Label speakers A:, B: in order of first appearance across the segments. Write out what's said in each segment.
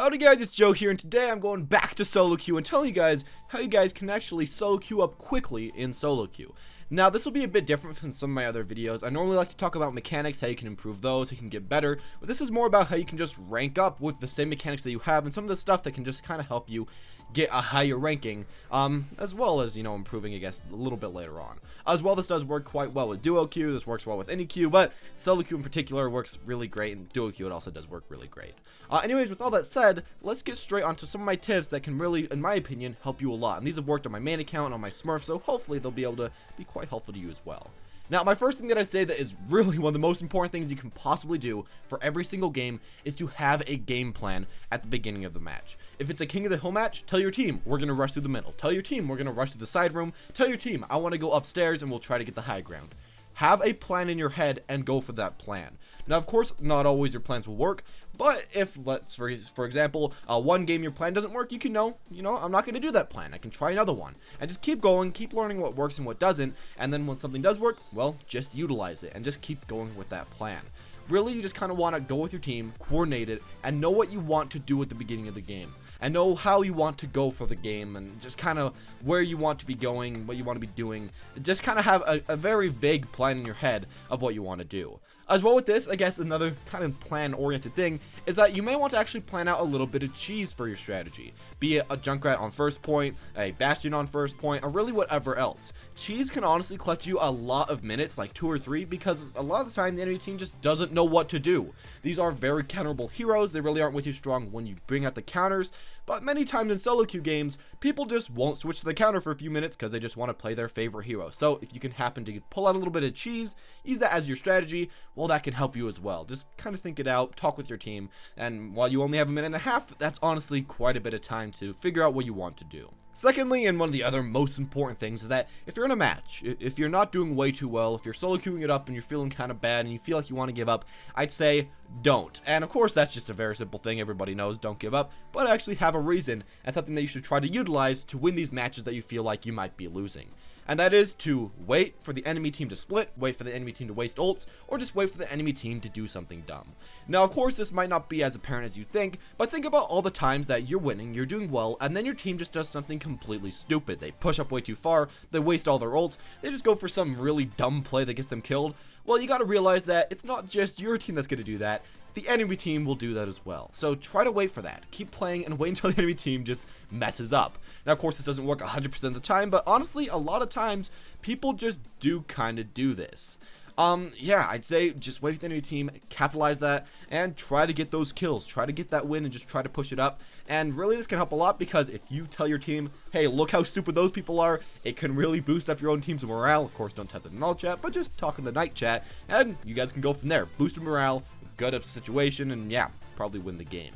A: Howdy guys, it's Joe here, and today I'm going back to solo queue and telling you guys how you guys can actually solo queue up quickly in solo queue. Now this will be a bit different from some of my other videos. I normally like to talk about mechanics, how you can improve those, how you can get better, but this is more about how you can just rank up with the same mechanics that you have and some of the stuff that can just kind of help you get a higher ranking, as well as, improving, I guess, a little bit later on. As well, this does work quite well with duo queue, this works well with any queue, but solo queue in particular works really great, and duo queue it also does work really great. Anyways, with all that said, let's get straight onto some of my tips that can really, in my opinion, help you a lot. And these have worked on my main account and on my Smurf, so hopefully they'll be able to be quite helpful to you as well. Now, my first thing that I say that is really one of the most important things you can possibly do for every single game is to have a game plan at the beginning of the match. If it's a King of the Hill match, tell your team, we're going to rush through the middle. Tell your team, we're going to rush to the side room. Tell your team, I want to go upstairs and we'll try to get the high ground. Have a plan in your head and go for that plan. Now, of course, not always your plans will work, but if, for example, one game your plan doesn't work, you can know, I'm not going to do that plan. I can try another one. And just keep going, keep learning what works and what doesn't, and then when something does work, well, just utilize it and just keep going with that plan. Really, you just kind of want to go with your team, coordinate it, and know what you want to do at the beginning of the game. And know how you want to go for the game and just kind of where you want to be going, what you want to be doing. Just kind of have a very vague plan in your head of what you want to do. As well with this, I guess another kind of plan-oriented thing is that you may want to actually plan out a little bit of cheese for your strategy. Be it a Junkrat on first point, a Bastion on first point, or really whatever else. Cheese can honestly clutch you a lot of minutes, like 2 or 3, because a lot of the time the enemy team just doesn't know what to do. These are very counterable heroes, they really aren't way too strong when you bring out the counters, but many times in solo queue games, people just won't switch to the counter for a few minutes because they just want to play their favorite hero. So if you can happen to pull out a little bit of cheese, use that as your strategy, well, that can help you as well. Just kind of think it out, talk with your team, and while you only have a minute and a half, that's honestly quite a bit of time to figure out what you want to do. Secondly, and one of the other most important things is that if you're in a match, if you're not doing way too well, if you're solo queuing it up and you're feeling kind of bad and you feel like you want to give up, I'd say don't. And of course, that's just a very simple thing. Everybody knows, don't give up, but actually have a reason and something that you should try to utilize to win these matches that you feel like you might be losing. And that is to wait for the enemy team to split, wait for the enemy team to waste ults, or just wait for the enemy team to do something dumb. Now, of course, this might not be as apparent as you think, but think about all the times that you're winning, you're doing well, and then your team just does something completely stupid. They push up way too far, they waste all their ults, they just go for some really dumb play that gets them killed. Well, you gotta realize that it's not just your team that's gonna do that. The enemy team will do that as well. So try to wait for that. Keep playing and wait until the enemy team just messes up. Now, of course, this doesn't work 100% of the time, but honestly, a lot of times, people just do kind of do this. Yeah, I'd say just wait for the enemy team, capitalize that, and try to get those kills. Try to get that win and just try to push it up. And really, this can help a lot because if you tell your team, hey, look how stupid those people are, it can really boost up your own team's morale. Of course, don't type it in all chat, but just talk in the night chat, and you guys can go from there. Boost your morale, gut up situation, and yeah, probably win the game.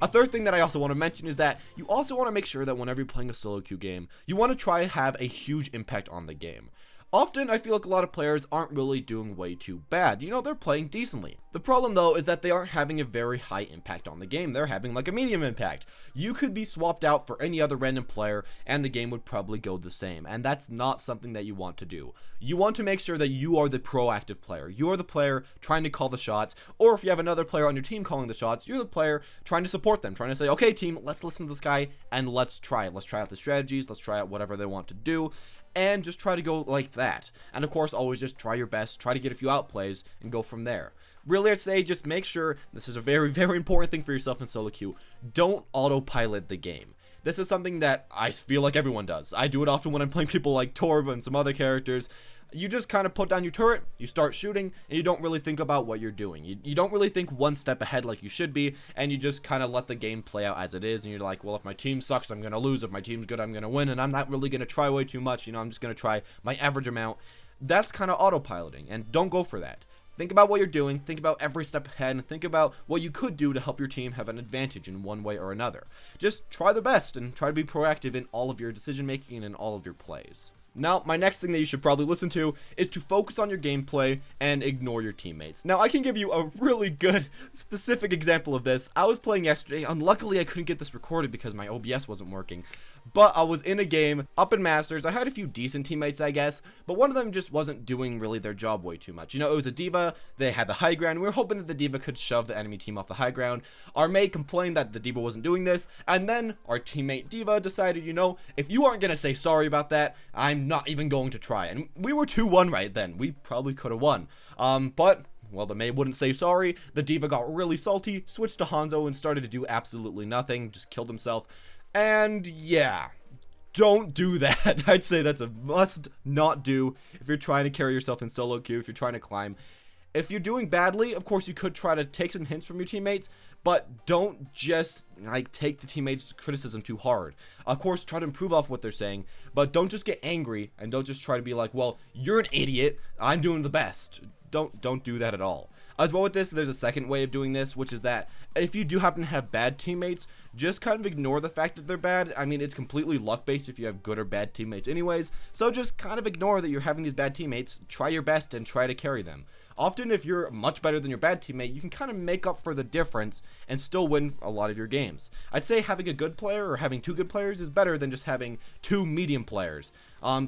A: A third thing that I also want to mention is that you also want to make sure that whenever you're playing a solo queue game, you want to try to have a huge impact on the game. Often, I feel like a lot of players aren't really doing way too bad. They're playing decently. The problem, though, is that they aren't having a very high impact on the game. They're having like a medium impact. You could be swapped out for any other random player, and the game would probably go the same. And that's not something that you want to do. You want to make sure that you are the proactive player. You are the player trying to call the shots, or if you have another player on your team calling the shots, you're the player trying to support them, trying to say, okay, team, let's listen to this guy, and let's try it. Let's try out the strategies. Let's try out whatever they want to do. And just try to go like that. And of course, always just try your best, try to get a few outplays, and go from there. Really, I'd say just make sure, this is a very, very important thing for yourself in solo queue, don't autopilot the game. This is something that I feel like everyone does. I do it often when I'm playing people like Torb and some other characters. You just kind of put down your turret, you start shooting, and you don't really think about what you're doing. You don't really think one step ahead like you should be, and you just kind of let the game play out as it is, and you're like, well, if my team sucks, I'm going to lose. If my team's good, I'm going to win, and I'm not really going to try way too much. I'm just going to try my average amount. That's kind of autopiloting, and don't go for that. Think about what you're doing, think about every step ahead, and think about what you could do to help your team have an advantage in one way or another. Just try the best, and try to be proactive in all of your decision making and in all of your plays. Now, my next thing that you should probably listen to is to focus on your gameplay and ignore your teammates. Now, I can give you a really good specific example of this. I was playing yesterday. Unluckily, I couldn't get this recorded because my OBS wasn't working. But I was in a game up in Masters. I had a few decent teammates, I guess, but one of them just wasn't doing really their job way too much. You know, it was a D.Va. They had the high ground. We were hoping that the D.Va could shove the enemy team off the high ground. Our mate complained that the D.Va wasn't doing this, and then our teammate D.Va decided, you know, if you aren't going to say sorry about that, I'm not even going to try. And we were 2-1 right then. We probably could have won. But well, the mate wouldn't say sorry. The D.Va got really salty, switched to Hanzo, and started to do absolutely nothing, just killed himself. And yeah, don't do that. I'd say that's a must not do if you're trying to carry yourself in solo queue, if you're trying to climb. If you're doing badly, of course you could try to take some hints from your teammates, but don't just like take the teammates' criticism too hard. Of course, try to improve off what they're saying, but don't just get angry and don't just try to be like, well, you're an idiot, I'm doing the best. Don't do that at all. As well with this, there's a second way of doing this, which is that if you do happen to have bad teammates, just kind of ignore the fact that they're bad. I mean, it's completely luck-based if you have good or bad teammates anyways, so just kind of ignore that you're having these bad teammates, try your best, and try to carry them. Often, if you're much better than your bad teammate, you can kind of make up for the difference and still win a lot of your games. I'd say having a good player or having two good players is better than just having two medium players.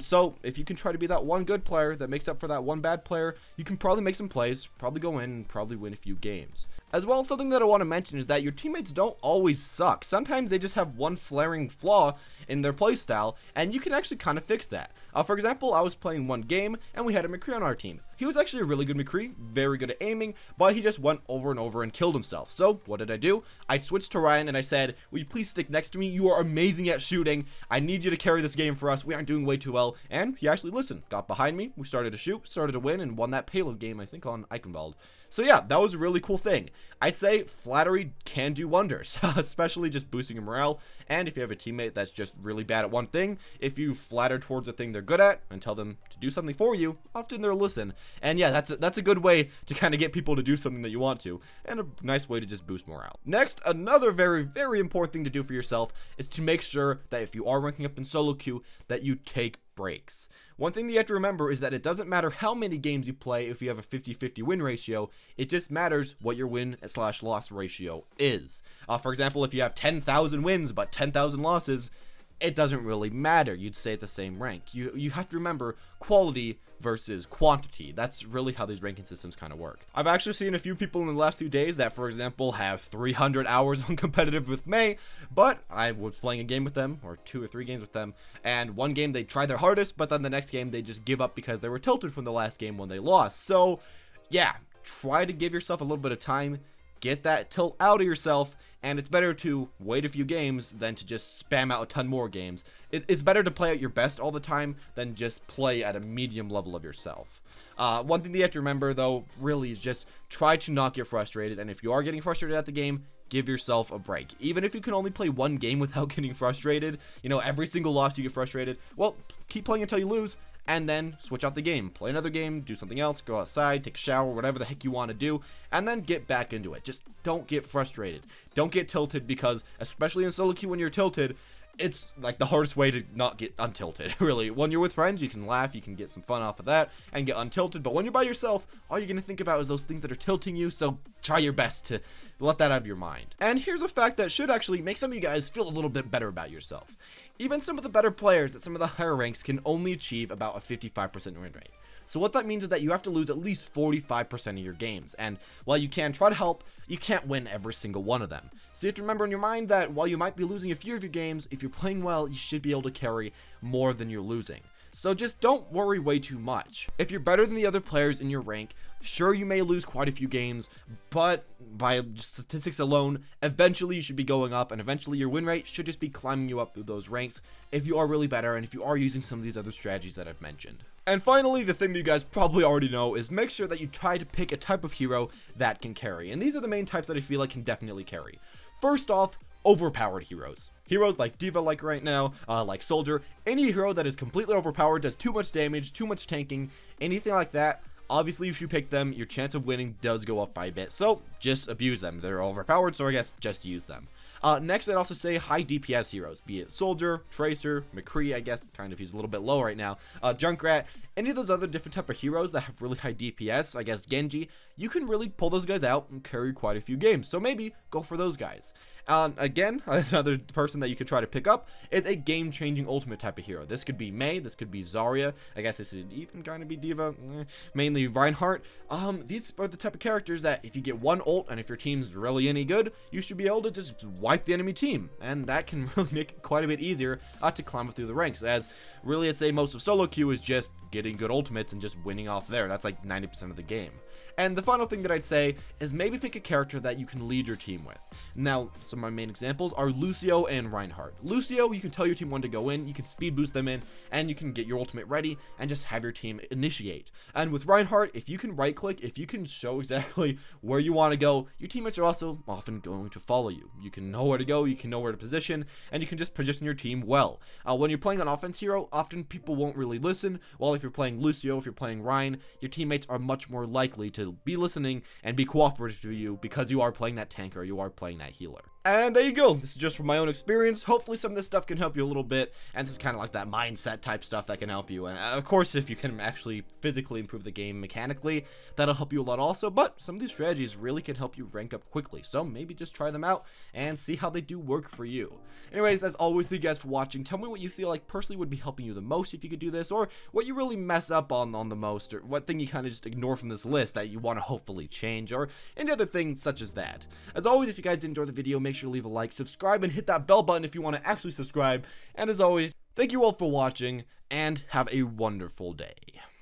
A: So if you can try to be that one good player that makes up for that one bad player, you can probably make some plays, probably go in, and probably win a few games. As well, something that I want to mention is that your teammates don't always suck. Sometimes they just have one flaring flaw in their playstyle, and you can actually kind of fix that. For example, I was playing one game, and we had a McCree on our team. He was actually a really good McCree, very good at aiming, but he just went over and over and killed himself. So, what did I do? I switched to Ryan, and I said, will you please stick next to me? You are amazing at shooting. I need you to carry this game for us. We aren't doing way too well. And he actually listened, got behind me, we started to shoot, started to win, and won that payload game, I think, on Eichenwald. So yeah, that was a really cool thing. I'd say flattery can do wonders, especially just boosting your morale. And if you have a teammate that's just really bad at one thing, if you flatter towards the thing they're good at and tell them to do something for you, often they'll listen. And yeah, that's a good way to kind of get people to do something that you want to, and a nice way to just boost morale. Next, another very, very important thing to do for yourself is to make sure that if you are ranking up in solo queue, that you take breaks. One thing that you have to remember is that it doesn't matter how many games you play if you have a 50-50 win ratio, it just matters what your win/loss ratio is. For example, if you have 10,000 wins but 10,000 losses, it doesn't really matter. You'd stay at the same rank. You have to remember quality versus quantity. That's really how these ranking systems kind of work. I've actually seen a few people in the last few days that, for example, have 300 hours on competitive with May, but I was playing a game with them, or 2 or 3 games with them, and one game they tried their hardest, but then the next game they just give up because they were tilted from the last game when they lost. So yeah, try to give yourself a little bit of time, get that tilt out of yourself, and it's better to wait a few games than to just spam out a ton more games. It's better to play at your best all the time than just play at a medium level of yourself. One thing that you have to remember, though, really is just try to not get frustrated, and if you are getting frustrated at the game, give yourself a break. Even if you can only play one game without getting frustrated, you know, every single loss you get frustrated, well, keep playing until you lose, and then switch out the game, play another game, do something else, go outside, take a shower, whatever the heck you want to do, and then get back into it. Just don't get frustrated. Don't get tilted, because especially in solo queue when you're tilted, it's like the hardest way to not get untilted, really. When you're with friends, you can laugh, you can get some fun off of that, and get untilted, but when you're by yourself, all you're going to think about is those things that are tilting you, so try your best to let that out of your mind. And here's a fact that should actually make some of you guys feel a little bit better about yourself. Even some of the better players at some of the higher ranks can only achieve about a 55% win rate. So what that means is that you have to lose at least 45% of your games, and while you can try to help, you can't win every single one of them. So you have to remember in your mind that while you might be losing a few of your games, if you're playing well, you should be able to carry more than you're losing. So just don't worry way too much. If you're better than the other players in your rank, sure, you may lose quite a few games, but by statistics alone, eventually you should be going up, and eventually your win rate should just be climbing you up through those ranks if you are really better and if you are using some of these other strategies that I've mentioned. And finally, the thing that you guys probably already know is make sure that you try to pick a type of hero that can carry. And these are the main types that I feel like can definitely carry. First off, overpowered heroes. Heroes like D.Va, like right now, like Soldier, any hero that is completely overpowered, does too much damage, too much tanking, anything like that. Obviously, if you pick them, your chance of winning does go up by a bit, so just abuse them. They're overpowered, so I guess just use them. Next, I'd also say high DPS heroes, be it Soldier, Tracer, McCree, I guess, kind of, he's a little bit low right now, Junkrat, any of those other different type of heroes that have really high DPS, I guess Genji, you can really pull those guys out and carry quite a few games, so maybe go for those guys. Again, another person that you could try to pick up is a game-changing ultimate type of hero. This could be Mei, this could be Zarya, I guess this would even kind of be Diva, mainly Reinhardt. These are the type of characters that if you get one ult, and if your team's really any good, you should be able to just wipe the enemy team, and that can really make it quite a bit easier to climb up through the ranks, as really I'd say most of solo queue is just getting good ultimates and just winning off there. That's like 90% of the game. And the final thing that I'd say is maybe pick a character that you can lead your team with. Now, some of my main examples are Lucio and Reinhardt. Lucio, you can tell your team when to go in, you can speed boost them in, and you can get your ultimate ready and just have your team initiate. And with Reinhardt, if you can right click, if you can show exactly where you want to go, your teammates are also often going to follow you. You can know where to go, you can know where to position, and you can just position your team well. When you're playing an offense hero, often people won't really listen, while if you're playing Lucio, if you're playing Ryan, your teammates are much more likely to be listening and be cooperative to you because you are playing that tank or you are playing that healer. And there you go. This is just from my own experience. Hopefully some of this stuff can help you a little bit, and this is kind of like that mindset type stuff that can help you. And of course, if you can actually physically improve the game mechanically, that'll help you a lot also, but some of these strategies really can help you rank up quickly, so maybe just try them out and see how they do work for you. Anyways, as always, thank you guys for watching. Tell me what you feel like personally would be helping you the most if you could do this, or what you really mess up on the most, or what thing you kind of just ignore from this list that you want to hopefully change, or any other things such as that. As always, if you guys did enjoy the video, make sure to leave a like, subscribe, and hit that bell button if you want to actually subscribe. And as always, thank you all for watching, and have a wonderful day.